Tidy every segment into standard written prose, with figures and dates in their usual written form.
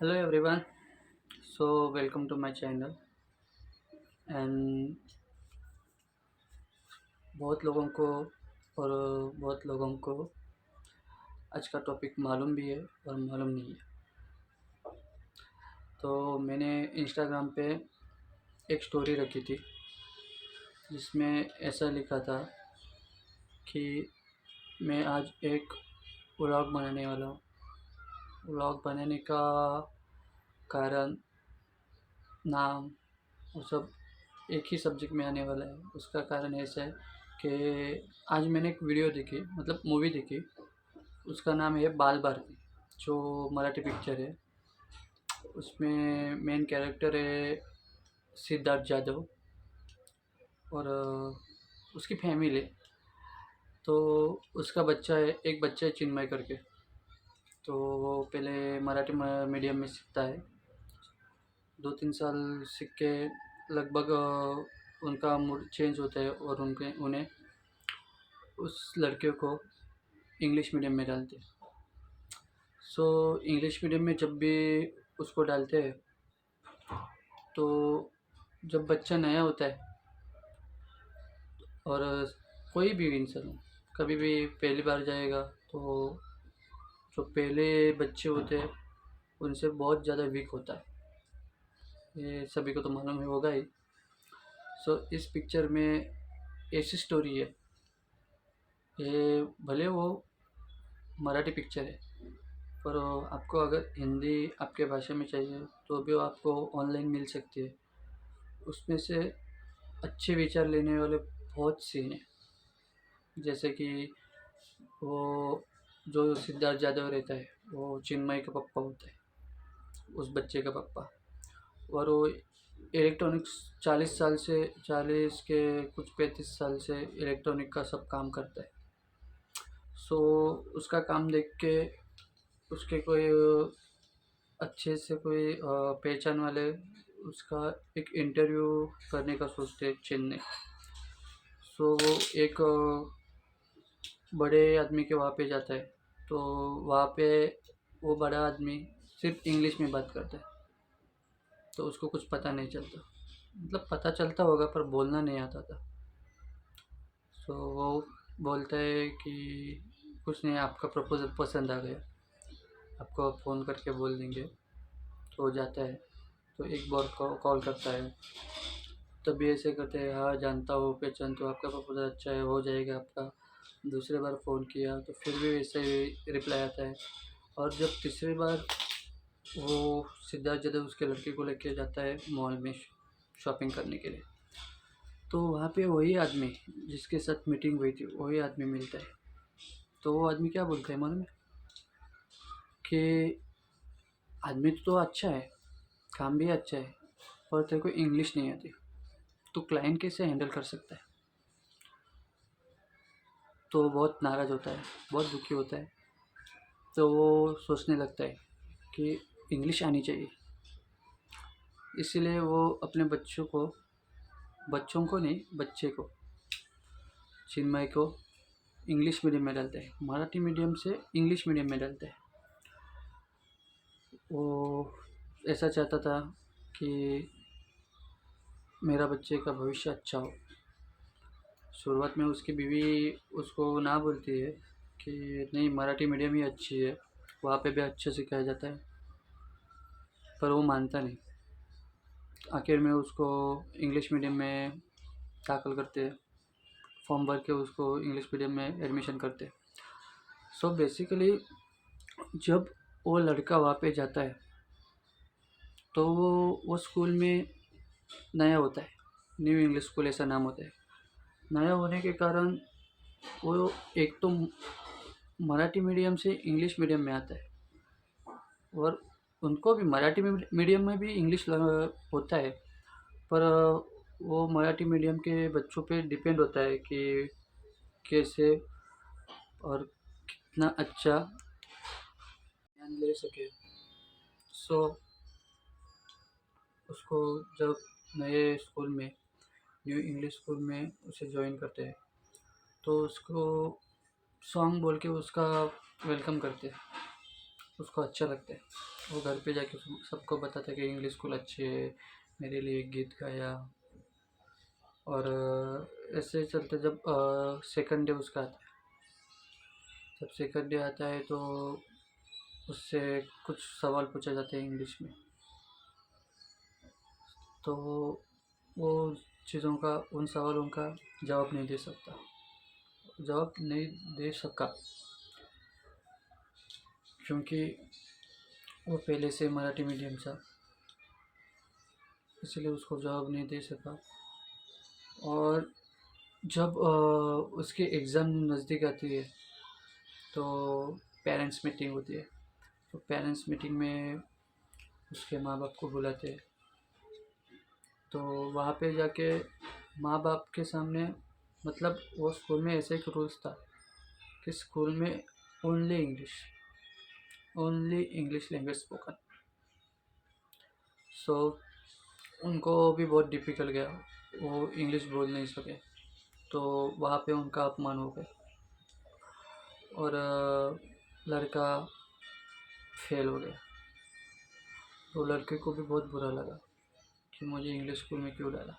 Hello everyone. So welcome to my channel and बहुत लोगों को और बहुत लोगों को आज का टॉपिक मालूम भी है और मालूम नहीं है। तो मैंने इंस्टाग्राम पे एक स्टोरी रखी थी जिसमें ऐसा लिखा था कि मैं आज एक व्लॉग बनाने वाला हूँ। व्लॉग बनाने का कारण, नाम, वो सब एक ही सब्जेक्ट में आने वाला है। उसका कारण ऐसा है कि आज मैंने एक वीडियो देखी, मतलब मूवी देखी। उसका नाम है बाल भारती, जो मराठी पिक्चर है। उसमें मेन कैरेक्टर है सिद्धार्थ जाधव और उसकी फैमिली। तो उसका बच्चा है, एक बच्चा है चिन्मय करके। तो वो पहले मराठी मीडियम में सीखता है, 2-3 साल सीख के लगभग उनका मूड चेंज होता है और उन्हें उस लड़के को इंग्लिश मीडियम में डालते हैं। सो इंग्लिश मीडियम में जब भी उसको डालते हैं तो जब बच्चा नया होता है और कोई भी इंसान कभी भी पहली बार जाएगा तो जो पहले बच्चे होते हैं उनसे बहुत ज़्यादा वीक होता है। ये सभी को तो मालूम ही होगा ही। सो इस पिक्चर में ऐसी स्टोरी है। ये भले वो मराठी पिक्चर है पर आपको अगर हिंदी आपके भाषा में चाहिए तो भी वो आपको ऑनलाइन मिल सकती है। उसमें से अच्छे विचार लेने वाले बहुत सीन हैं। जैसे कि वो जो सिद्धार्थ जाधव रहता है वो चिन्मय का पप्पा होता है, उस बच्चे का पप्पा। और वो इलेक्ट्रॉनिक्स 40 साल से 40 के कुछ 35 साल से इलेक्ट्रॉनिक का सब काम करता है। सो उसका काम देख के उसके कोई अच्छे से कोई पहचान वाले उसका एक इंटरव्यू करने का सोचते हैं चेन्नई। सो वो एक बड़े आदमी के वहाँ पे जाता है। तो वहाँ पे वो बड़ा आदमी सिर्फ इंग्लिश में बात करता है, तो उसको कुछ पता नहीं चलता। मतलब पता चलता होगा पर बोलना नहीं आता था। सो वो बोलता है कि कुछ नहीं, आपका प्रपोज़ल पसंद आ गया, आपको फ़ोन करके बोल देंगे। तो हो जाता है। तो एक बार कॉल करता है, तभी ऐसे करते हैं, हाँ जानता हूँ पहचानता हूँ, आपका प्रपोज़ल अच्छा है, हो जाएगा आपका। दूसरी बार फ़ोन किया तो फिर भी वैसे ही रिप्लाई आता है। और जब तीसरी बार वो सिद्धार्थ जाधव उसके लड़के को लेके जाता है मॉल में शॉपिंग करने के लिए, तो वहाँ पे वही आदमी जिसके साथ मीटिंग हुई थी वही आदमी मिलता है। तो वो आदमी क्या बोलता है मालूम है कि आदमी तो अच्छा है, काम भी अच्छा है, पर तेरे को इंग्लिश नहीं आती, तो क्लाइंट कैसे हैंडल कर सकता है। तो वो बहुत नाराज़ होता है, बहुत दुखी होता है। तो वो सोचने लगता है कि इंग्लिश आनी चाहिए। इसीलिए वो अपने बच्चों को नहीं, बच्चे को, चिन्मय को इंग्लिश मीडियम में डालते हैं, मराठी मीडियम से इंग्लिश मीडियम में डालते हैं। वो ऐसा चाहता था कि मेरा बच्चे का भविष्य अच्छा हो। शुरुआत में उसकी बीवी उसको ना बोलती है कि नहीं, मराठी मीडियम ही अच्छी है, वहाँ पे भी अच्छे सिखाया जाता है, पर वो मानता नहीं। आखिर में उसको इंग्लिश मीडियम में दाखिल करते हैं, फॉर्म भर के उसको इंग्लिश मीडियम में एडमिशन करते हैं। सो बेसिकली जब वो लड़का वहाँ पे जाता है तो वो स्कूल में नया होता है, न्यू इंग्लिश स्कूल ऐसा नाम होता है। नया होने के कारण वो एक तो मराठी मीडियम से इंग्लिश मीडियम में आता है, और उनको भी मराठी मीडियम में भी इंग्लिश होता है, पर वो मराठी मीडियम के बच्चों पे डिपेंड होता है कि कैसे और कितना अच्छा ध्यान ले सके। सो उसको जब नए स्कूल में, न्यू इंग्लिश स्कूल में उसे ज्वाइन करते हैं तो उसको सॉन्ग बोल के उसका वेलकम करते हैं, उसको अच्छा लगता है। वो घर पे जाके सबको बताता कि इंग्लिश स्कूल अच्छी है, मेरे लिए एक गीत गाया। और ऐसे चलते जब सेकंड डे उसका आता है, जब सेकंड डे आता है तो उससे कुछ सवाल पूछे जाते हैं इंग्लिश में। तो वो चीज़ों का, उन सवालों का जवाब नहीं दे सकता, जवाब नहीं दे सका, क्योंकि वो पहले से मराठी मीडियम था, इसलिए उसको जवाब नहीं दे सका। और जब उसकी एग्ज़ाम नज़दीक आती है तो पेरेंट्स मीटिंग होती है। तो पेरेंट्स मीटिंग में उसके माँ बाप को बुलाते हैं। तो वहाँ पे जाके माँ बाप के सामने, मतलब वो स्कूल में ऐसे एक रूल्स था कि स्कूल में ओनली इंग्लिश लैंग्वेज स्पोकन। सो उनको भी बहुत डिफ़िकल्ट गया, वो इंग्लिश बोल नहीं सके, तो वहाँ पे उनका अपमान हो गया और लड़का फेल हो गया। तो लड़के को भी बहुत बुरा लगा कि मुझे इंग्लिश स्कूल में क्यों डाला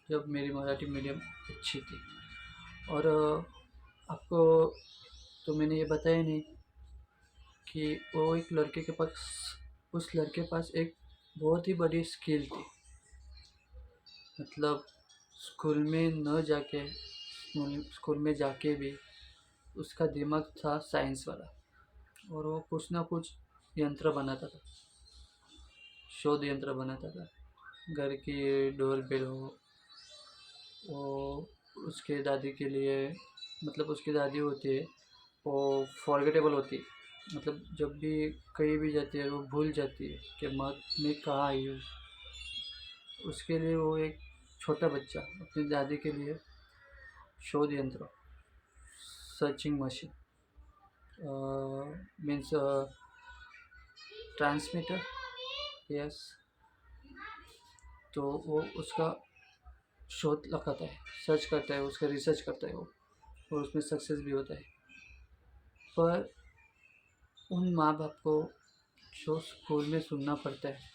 जब मेरी मराठी मीडियम अच्छी थी। और आपको तो मैंने ये बताया नहीं कि वो एक लड़के के पास, उस लड़के के पास एक बहुत ही बड़ी स्किल थी। मतलब स्कूल में न जाके, स्कूल में जाके भी उसका दिमाग था साइंस वाला, और वो कुछ ना कुछ यंत्र बनाता था, शोध यंत्र बनाता था। घर की डोर बेल हो, वो उसके दादी के लिए, मतलब उसकी दादी होती है वो फॉरगेटेबल होती है, मतलब जब भी कहीं भी जाती है वो भूल जाती है कि मैं कहाँ आई हूँ। उसके लिए वो एक छोटा बच्चा अपनी दादी के लिए शोध यंत्र, searching machine, means transmitter, yes, तो वो उसका शोध लगाता है, सर्च करता है, उसका रिसर्च करता है वो, और उसमें सक्सेस भी होता है। पर उन माँ बाप को जो स्कूल में सुनना पड़ता है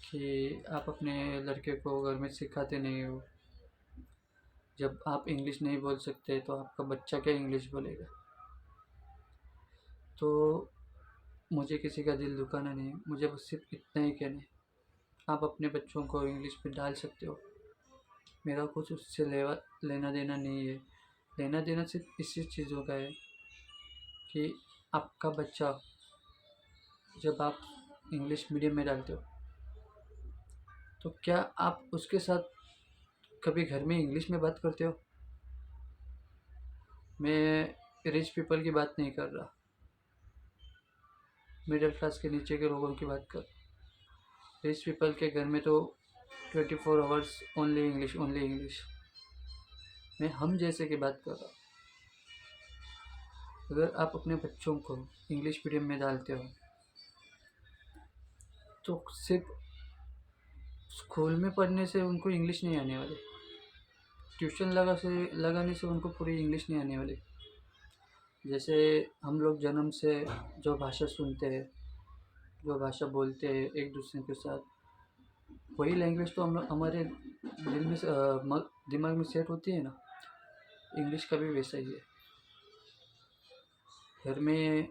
कि आप अपने लड़के को घर में सिखाते नहीं हो, जब आप इंग्लिश नहीं बोल सकते तो आपका बच्चा क्या इंग्लिश बोलेगा। तो मुझे किसी का दिल दुखाना नहीं है, मुझे बस सिर्फ इतना ही कहना है, आप अपने बच्चों को इंग्लिश में डाल सकते हो, मेरा कुछ उससे लेना देना नहीं है। लेना देना सिर्फ इसी चीज़ों का है कि आपका बच्चा, जब आप इंग्लिश मीडियम में डालते हो तो क्या आप उसके साथ कभी घर में इंग्लिश में बात करते हो। मैं रिच पीपल की बात नहीं कर रहा, मिडिल क्लास के नीचे के लोगों की बात कर। रिच पीपल के घर में तो 24 आवर्स ओनली इंग्लिश। मैं हम जैसे की बात कर रहा हूँ। अगर आप अपने बच्चों को इंग्लिश मीडियम में डालते हो तो सिर्फ स्कूल में पढ़ने से उनको इंग्लिश नहीं आने वाली, ट्यूशन लगाने से उनको पूरी इंग्लिश नहीं आने वाली। जैसे हम लोग जन्म से जो भाषा सुनते हैं, जो भाषा बोलते हैं एक दूसरे के साथ, वही लैंग्वेज तो हम लोग हमारे दिमाग में सेट होती है ना। इंग्लिश का भी वैसा ही है। घर में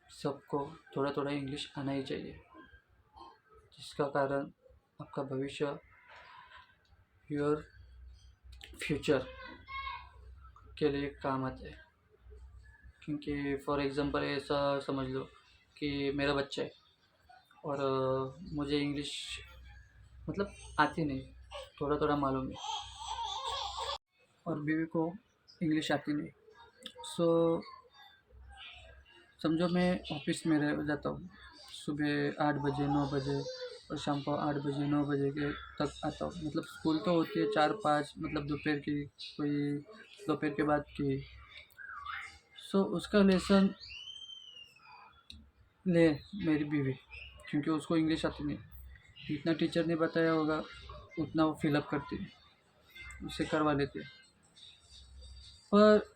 सबको थोड़ा थोड़ा इंग्लिश आना ही चाहिए, जिसका कारण आपका भविष्य, योर फ्यूचर के लिए काम आता है। क्योंकि फॉर एग्ज़ाम्पल ऐसा समझ लो कि मेरा बच्चा है और मुझे इंग्लिश मतलब आती नहीं, थोड़ा थोड़ा मालूम है, और बीवी को इंग्लिश आती नहीं। सो समझो मैं ऑफिस में रह जाता हूँ, सुबह 8 बजे 9 बजे और शाम को 8 बजे 9 बजे के तक आता हूँ। मतलब स्कूल तो होती है 4-5, मतलब दोपहर की, कोई दोपहर के बाद की। सो उसका लेसन ले मेरी बीवी, क्योंकि उसको इंग्लिश आती नहीं, जितना टीचर ने बताया होगा उतना वो फिलअप करती है, उससे करवा लेते हैं। पर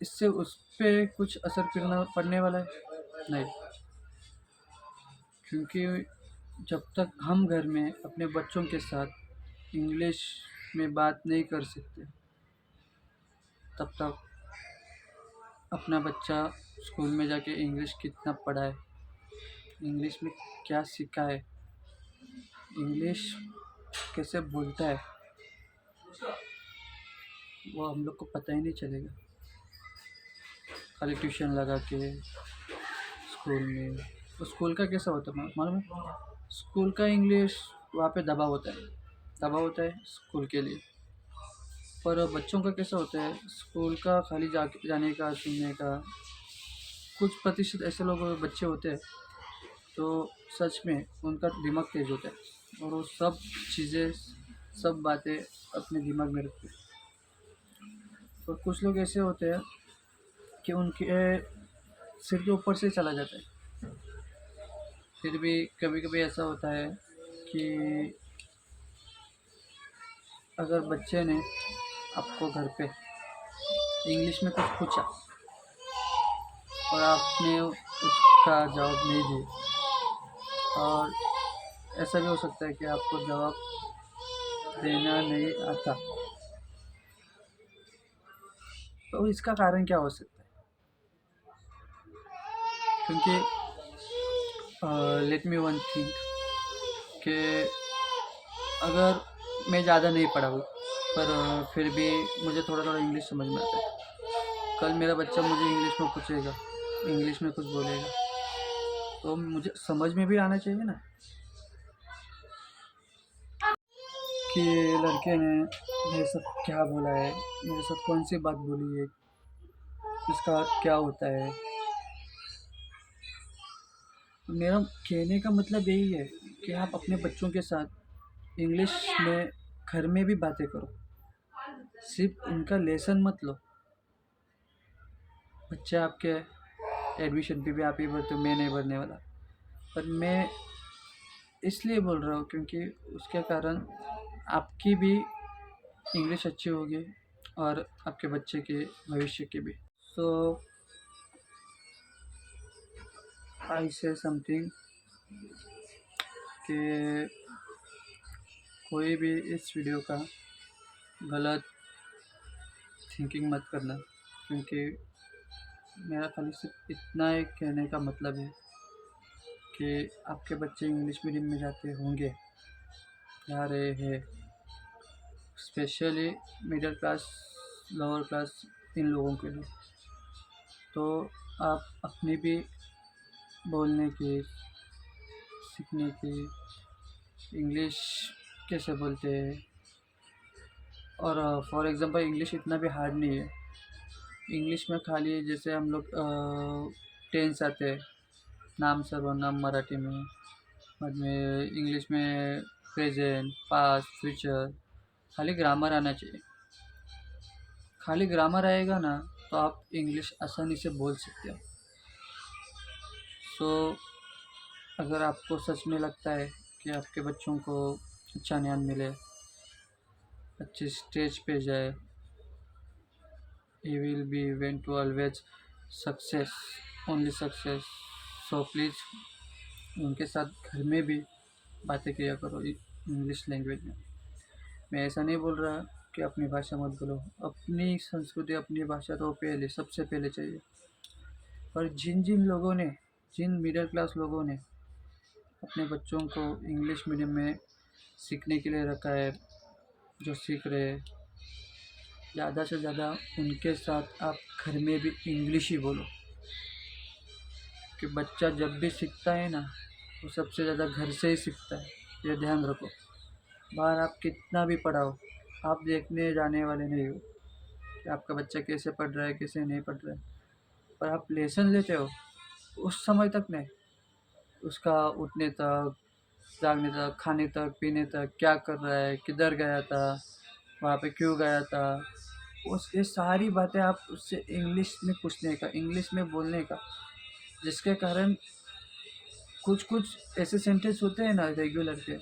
इससे उस पर कुछ असर पड़ने वाला है। नहीं, क्योंकि जब तक हम घर में अपने बच्चों के साथ इंग्लिश में बात नहीं कर सकते, तब तक अपना बच्चा स्कूल में जाके इंग्लिश कितना पढ़ा है, इंग्लिश में क्या सीखा है, इंग्लिश कैसे बोलता है, वो हम लोग को पता ही नहीं चलेगा। खाली ट्यूशन लगा के स्कूल में, तो स्कूल का कैसा होता है मालूम है? स्कूल का इंग्लिश वहाँ पे दबा होता है स्कूल के लिए। पर बच्चों का कैसा होता है, स्कूल का खाली जाने का, सुनने का। कुछ प्रतिशत ऐसे लोग बच्चे होते हैं तो सच में उनका दिमाग तेज होता है और वो सब चीज़ें, सब बातें अपने दिमाग में रखते हैं। और कुछ लोग ऐसे होते हैं कि उनके सिर के ऊपर से चला जाता है। फिर भी कभी कभी ऐसा होता है कि अगर बच्चे ने आपको घर पे इंग्लिश में कुछ पूछा और आपने उसका जवाब नहीं दिया, और ऐसा भी हो सकता है कि आपको जवाब देना नहीं आता, तो इसका कारण क्या हो सकता है? क्योंकि लेट मी वन थिंक कि अगर मैं ज़्यादा नहीं पढ़ा हूँ पर फिर भी मुझे थोड़ा थोड़ा इंग्लिश समझ में आता है। कल मेरा बच्चा मुझे इंग्लिश में पूछेगा, इंग्लिश में कुछ बोलेगा, तो मुझे समझ में भी आना चाहिए ना कि लड़के ने मेरे साथ क्या बोला है, मेरे साथ कौन सी बात बोली है, इसका अर्थ क्या होता है। मेरा कहने का मतलब यही है कि आप अपने बच्चों के साथ इंग्लिश में घर में भी बातें करो, सिर्फ उनका लेसन मत लो। बच्चे आपके एडमिशन फी भी आप ही भरते हो, मैं नहीं भरने वाला। पर मैं इसलिए बोल रहा हूँ क्योंकि उसके कारण आपकी भी इंग्लिश अच्छी होगी और आपके बच्चे के भविष्य की भी। सो आई से समथिंग कि कोई भी इस वीडियो का गलत थिंकिंग मत करना, क्योंकि मेरा खाली सिर्फ इतना ही कहने का मतलब है कि आपके बच्चे इंग्लिश मीडियम में जाते होंगे, जा रहे हैं, specially middle class, lower class, इन लोगों के लिए। तो आप अपनी भी बोलने की, सीखने की, इंग्लिश कैसे बोलते हैं, और फॉर एग्ज़ाम्पल इंग्लिश इतना भी हार्ड नहीं है। इंग्लिश में खाली जैसे हम लोग टेंस आते हैं, नाम सर्वनाम मराठी में, बाद में इंग्लिश में प्रेजेंट, पास्ट, फ्यूचर, खाली ग्रामर आना चाहिए। खाली ग्रामर आएगा ना तो आप इंग्लिश आसानी से बोल सकते हो। सो अगर आपको सच में लगता है कि आपके बच्चों को अच्छा ज्ञान मिले, अच्छी स्टेज पे जाए, he will be went to always success, only success, so please उनके साथ घर में भी बातें किया करो इंग्लिश लैंग्वेज में। मैं ऐसा नहीं बोल रहा कि अपनी भाषा मत बोलो, अपनी संस्कृति, अपनी भाषा तो पहले, सबसे पहले चाहिए। पर जिन जिन लोगों ने, जिन मिडिल क्लास लोगों ने अपने बच्चों को इंग्लिश मीडियम में सीखने के लिए रखा है, जो सीख रहे हैं, ज़्यादा से ज़्यादा उनके साथ आप घर में भी इंग्लिश ही बोलो। कि बच्चा जब भी सीखता है ना, वो सबसे ज़्यादा घर से ही सीखता है, ये ध्यान रखो। बाहर आप कितना भी पढ़ाओ, आप देखने जाने वाले नहीं हो कि आपका बच्चा कैसे पढ़ रहा है, कैसे नहीं पढ़ रहा है। पर आप लेसन लेते हो उस समय तक नहीं, उसका उठने तक, जागने तक, खाने तक, पीने तक, क्या कर रहा है, किधर गया था, वहाँ पे क्यों गया था, उस ये सारी बातें आप उससे इंग्लिश में पूछने का, इंग्लिश में बोलने का, जिसके कारण कुछ कुछ ऐसे सेंटेंस होते हैं ना रेगुलर के,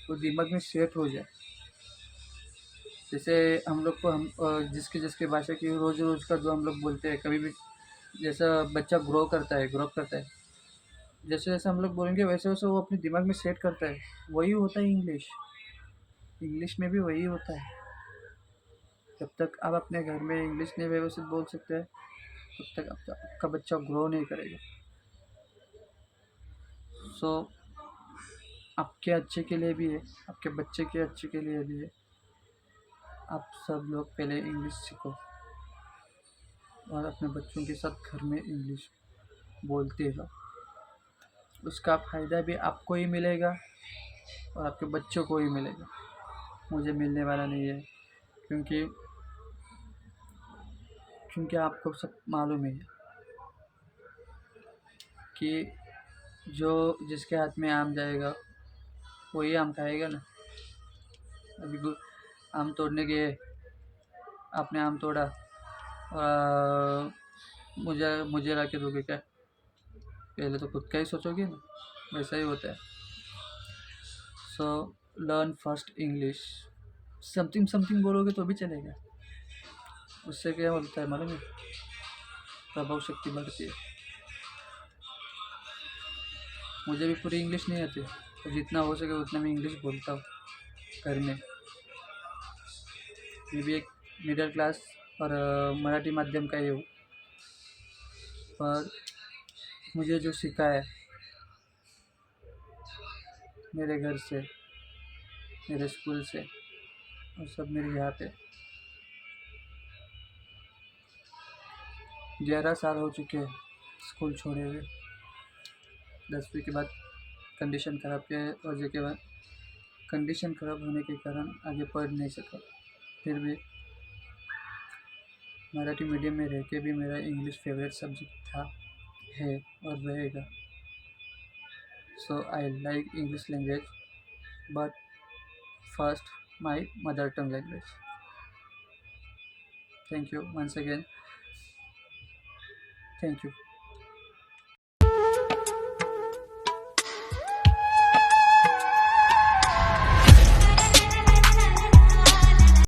वो दिमाग में सेट हो जाए। जैसे हम लोग को, हम जिसकी जिसकी भाषा की रोज़ रोज़ का जो हम लोग बोलते हैं, कभी भी जैसा बच्चा ग्रो करता है, जैसे जैसे हम लोग बोलेंगे वैसे वैसे वो अपने दिमाग में सेट करता है। वही होता है इंग्लिश। इंग्लिश में भी वही होता है। जब तक आप अपने घर में इंग्लिश नहीं व्यवस्थित बोल सकते हैं तब तक आपका बच्चा ग्रो नहीं करेगा। सो आपके अच्छे के लिए भी है, आपके बच्चे के अच्छे के लिए भी है। आप सब लोग पहले इंग्लिश सीखो और अपने बच्चों के साथ घर में इंग्लिश बोलते रहो। उसका फ़ायदा भी आपको ही मिलेगा और आपके बच्चों को ही मिलेगा। मुझे मिलने वाला नहीं है, क्योंकि क्योंकि आपको सब मालूम है कि जो जिसके हाथ में आम जाएगा वही आम खाएगा ना। अभी आम तोड़ने गए, आपने आम तोड़ा, मुझे मुझे ला के दोगे क्या? पहले तो खुद का ही सोचोगे ना। वैसा ही होता है। So learn first English. Something something बोलोगे तो भी चलेगा। उससे क्या होता है मालूम है? प्रभाव शक्ति बढ़ती है। मुझे भी पूरी इंग्लिश नहीं आती, तो जितना हो सके उतना मैं इंग्लिश बोलता हूँ घर में। मैं भी एक मिडिल क्लास और मराठी माध्यम का ही हूँ, पर मुझे जो सीखा है मेरे घर से, मेरे स्कूल से, और सब मेरे यहाँ पे 11 साल हो चुके हैं स्कूल छोड़े हुए। 10वीं के बाद कंडीशन ख़राब के वजह के बाद कंडीशन ख़राब होने के कारण आगे पढ़ नहीं सका। फिर भी मराठी मीडियम में रह के भी मेरा इंग्लिश फेवरेट सब्जेक्ट था, है और रहेगा। So I like English language, but first my mother tongue language. Thank you once again. Thank you.